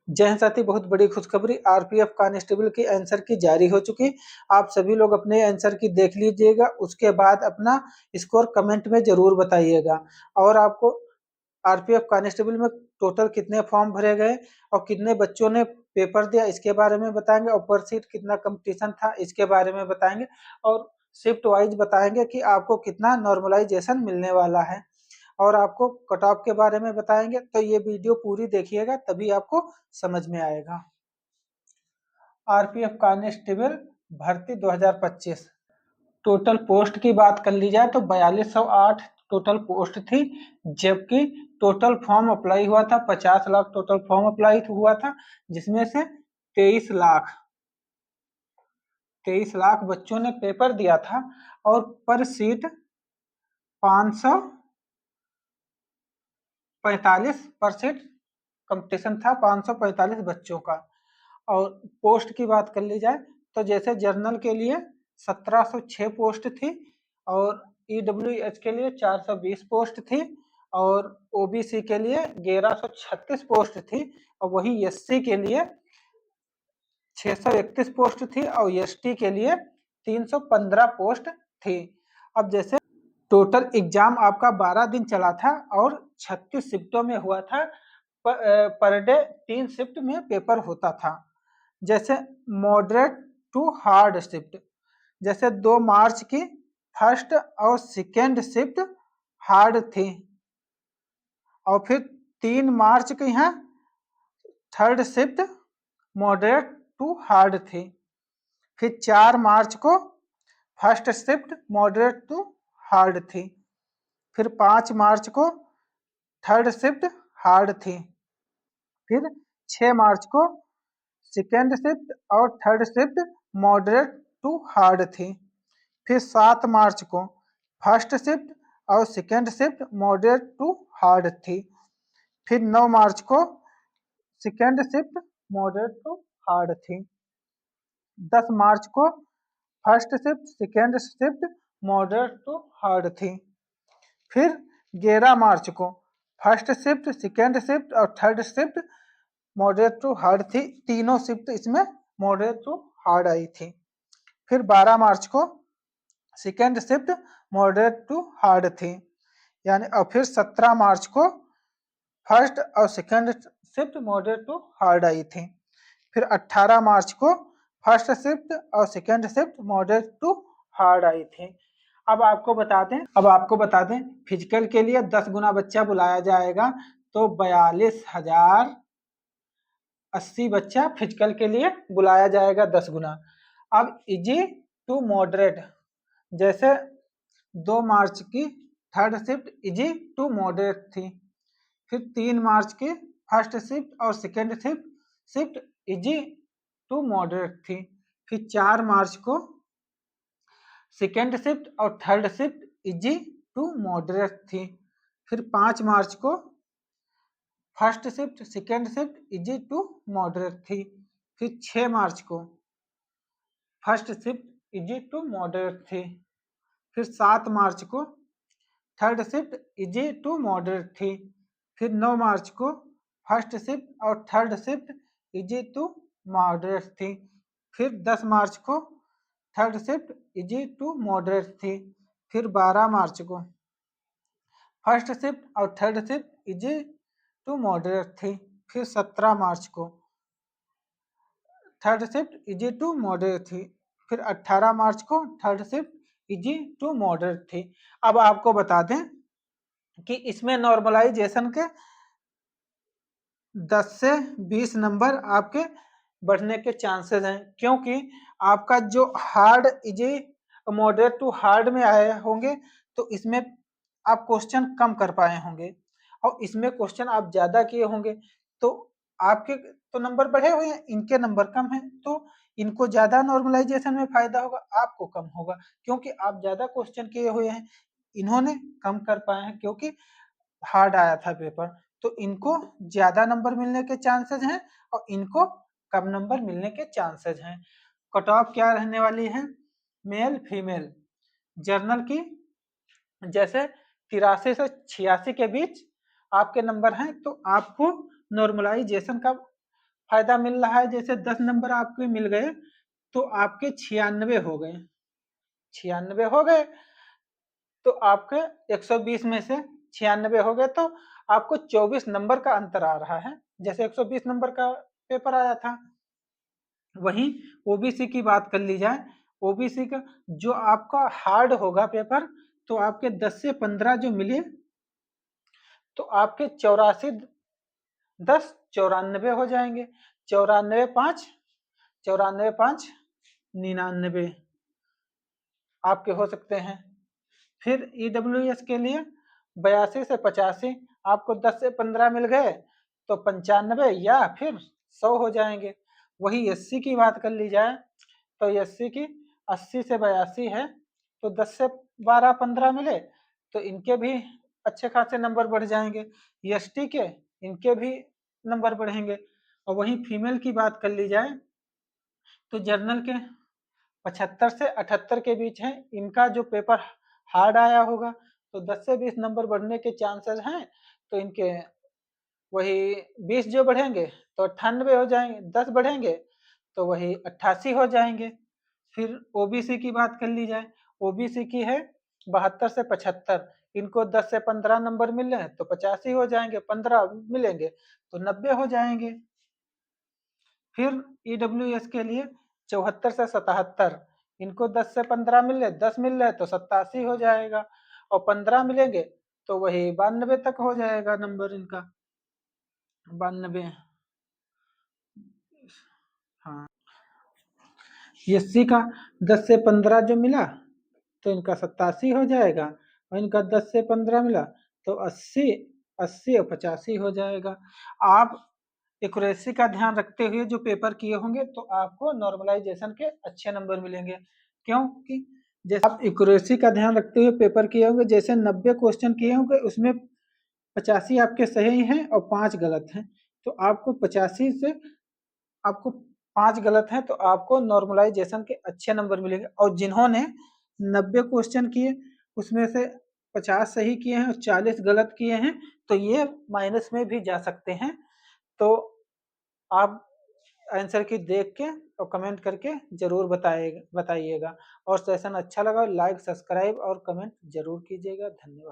जय हिंद साथी, बहुत बड़ी खुशखबरी आरपीएफ कांस्टेबल की आंसर की जारी हो चुकी। आप सभी लोग अपने आंसर की देख लीजिएगा, उसके बाद अपना स्कोर कमेंट में जरूर बताइएगा। और आपको आरपीएफ कांस्टेबल में टोटल कितने फॉर्म भरे गए और कितने बच्चों ने पेपर दिया इसके बारे में बताएंगे, और पर सीट कितना कंपटीशन था इसके बारे में बताएंगे, और शिफ्ट वाइज बताएंगे कि आपको कितना नॉर्मलाइजेशन मिलने वाला है, और आपको कट ऑफ के बारे में बताएंगे। तो ये वीडियो पूरी देखिएगा, तभी आपको समझ में आएगा। आरपीएफ कांस्टेबल भर्ती 2025 टोटल पोस्ट की बात कर ली जाए तो 4208 टोटल पोस्ट थी, जबकि टोटल फॉर्म अप्लाई हुआ था 50 लाख टोटल फॉर्म अप्लाई हुआ था, जिसमें से 23 लाख बच्चों ने पेपर दिया था, और पर सीट 545% कंपटीशन था 545 बच्चों का। और पोस्ट की बात कर ली जाए तो जैसे जर्नल के लिए 1706 पोस्ट थी, और ईडब्ल्यूएच के लिए 420 पोस्ट थी, और ओबीसी के लिए 1136 पोस्ट थी, और वही एससी के लिए 631 पोस्ट थी, और एसटी के लिए 315 पोस्ट थी। अब जैसे टोटल एग्जाम आपका 12 दिन चला था और 36 शिफ्टों में हुआ था। पर डे 3 शिफ्ट में पेपर होता था। जैसे मॉडरेट टू हार्ड शिफ्ट, जैसे 2 मार्च की फर्स्ट और सेकेंड शिफ्ट हार्ड थी, और फिर 3 मार्च की यहाँ third shift moderate to hard थी। फिर 4 मार्च को first shift moderate to hard थी। फिर 5 मार्च को थर्ड शिफ्ट हार्ड थी। फिर 6 मार्च को सेकेंड शिफ्ट और third shift moderate to hard थी। फिर 7 मार्च को फर्स्ट शिफ्ट और second shift moderate to hard थी। फिर 9 मार्च को second shift moderate to hard थी। 10 मार्च को first shift second shift moderate to hard थी। फिर 11 मार्च को फर्स्ट शिफ्ट सेकेंड शिफ्ट और third shift moderate to hard थी। तीनों शिफ्ट इसमें मॉडरेट टू हार्ड आई थी। फिर 12 मार्च को second shift moderate to hard थी, यानी और फिर 17 मार्च को फर्स्ट और second shift moderate to hard आई थी। फिर 18 मार्च को फर्स्ट शिफ्ट और second shift moderate to hard आई थी। अब आपको बता दें फिजिकल के लिए 10 गुना बच्चा बुलाया जाएगा, तो 42,080 बच्चा फिजिकल के लिए बुलाया जाएगा 10 गुना। अब इजी टू मॉडरेट, जैसे 2 मार्च की third shift easy to moderate थी। फिर 3 मार्च की फर्स्ट शिफ्ट और second shift easy to moderate थी। फिर 4 मार्च को सेकेंड शिफ्ट और third shift easy to moderate थी। फिर 5 मार्च को first shift second shift easy to moderate थी। फिर 6 मार्च को first shift easy to moderate थी। फिर 7 मार्च को third shift easy to moderate थी। फिर 9 मार्च को फर्स्ट शिफ्ट और third shift easy to moderate थी। फिर 10 मार्च को third shift easy to moderate थी। फिर 12 मार्च को फर्स्ट शिफ्ट और third shift easy to moderate थी। फिर 17 मार्च को third shift easy to moderate थी। फिर 18 मार्च को third shift easy to moderate थी। अब आपको बता दें कि इसमें नॉर्मलाइजेशन के 10 से 20 नंबर आपके बढ़ने के चांसेस हैं, क्योंकि आपका जो hard easy moderate to hard में आए होंगे तो इसमें आप क्वेश्चन कम कर पाए होंगे, और इसमें क्वेश्चन आप ज्यादा किए होंगे तो आपके तो नंबर बढ़े हुए हैं, इनके नंबर कम हैं, तो इनको ज्यादा नॉर्मलाइजेशन में फायदा होगा, आपको कम होगा, क्योंकि आप ज्यादा क्वेश्चन किए हुए हैं, इन्होंने कम कर पाए हैं क्योंकि हार्ड आया था पेपर, तो इनको ज्यादा नंबर मिलने के चांसेस हैं और इनको कम नंबर मिलने के चांसेस हैं। कट ऑफ क्या रहने वाली है? मेल फीमेल जर्नल की जैसे 83 से 86 के बीच आपके नंबर हैं तो आपको नॉर्मलाइजेशन का फायदा मिल रहा है। जैसे 10 नंबर आपके मिल गए तो आपके 96 हो गए, 96 हो गए तो आपके 120 में से 96 हो गए तो आपको 24 नंबर का अंतर आ रहा है, जैसे 120 नंबर का पेपर आया था। वहीं ओबीसी की बात कर ली जाए, ओबीसी का जो आपका हार्ड होगा पेपर, तो आपके 10 से 15 जो मिले तो आपके 84 10 94 हो जाएंगे, 94 5 94 5 99 आपके हो सकते हैं। फिर ईडब्ल्यूएस के लिए 82 से 85 आपको 10 से 15 मिल गए तो 95 या फिर 100 हो जाएंगे। वही एससी की बात कर ली जाए तो एससी की 80 से 82 है तो 10 से 12 15 मिले तो इनके भी अच्छे खासे नंबर बढ़ जाएंगे। एसटी के इनके भी नंबर बढ़ेंगे। और वहीं फीमेल की बात कर ली जाए तो जर्नल के 75 से 78 के बीच है, इनका जो पेपर हार्ड आया होगा तो 10 से 20 नंबर बढ़ने के चांसेस हैं, तो इनके वही 20 जो बढ़ेंगे तो 98 हो जाएंगे, 10 बढ़ेंगे तो वही 88 हो जाएंगे। फिर ओबीसी की बात कर ली जाए, ओबीसी की है 72 से 75, इनको 10 से 15 नंबर मिले हैं तो 85 हो जाएंगे, 15 मिलेंगे तो 90 हो जाएंगे। फिर ईडब्ल्यूएस के लिए 74 से 77, इनको 10 से 15 मिले, 10 मिल रहे तो 87 हो जाएगा और 15 मिलेंगे तो वही 92 तक हो जाएगा नंबर इनका, 92। हाँ, एससी का 10 से 15 जो मिला तो इनका 87 हो जाएगा और इनका 10 से 15 मिला तो 80 80 और 85 हो जाएगा। आप एक्यूरेसी का ध्यान रखते हुए जो पेपर किए होंगे तो आपको नॉर्मलाइजेशन के अच्छे नंबर मिलेंगे, क्योंकि जैसे आप एक्यूरेसी का ध्यान रखते हुए पेपर किए होंगे, जैसे 90 क्वेश्चन किए होंगे उसमें 85 आपके सही हैं और 5 गलत हैं, तो आपको 85 से आपको 5 गलत हैं तो आपको नॉर्मलाइजेशन के अच्छे नंबर मिलेंगे। और जिन्होंने 90 क्वेश्चन किए उसमें से 50 सही किए हैं और 40 गलत किए हैं तो ये माइनस में भी जा सकते हैं। तो आप आंसर की देख के और कमेंट करके जरूर बताइएगा। और सेशन अच्छा लगा लाइक सब्सक्राइब और कमेंट जरूर कीजिएगा। धन्यवाद।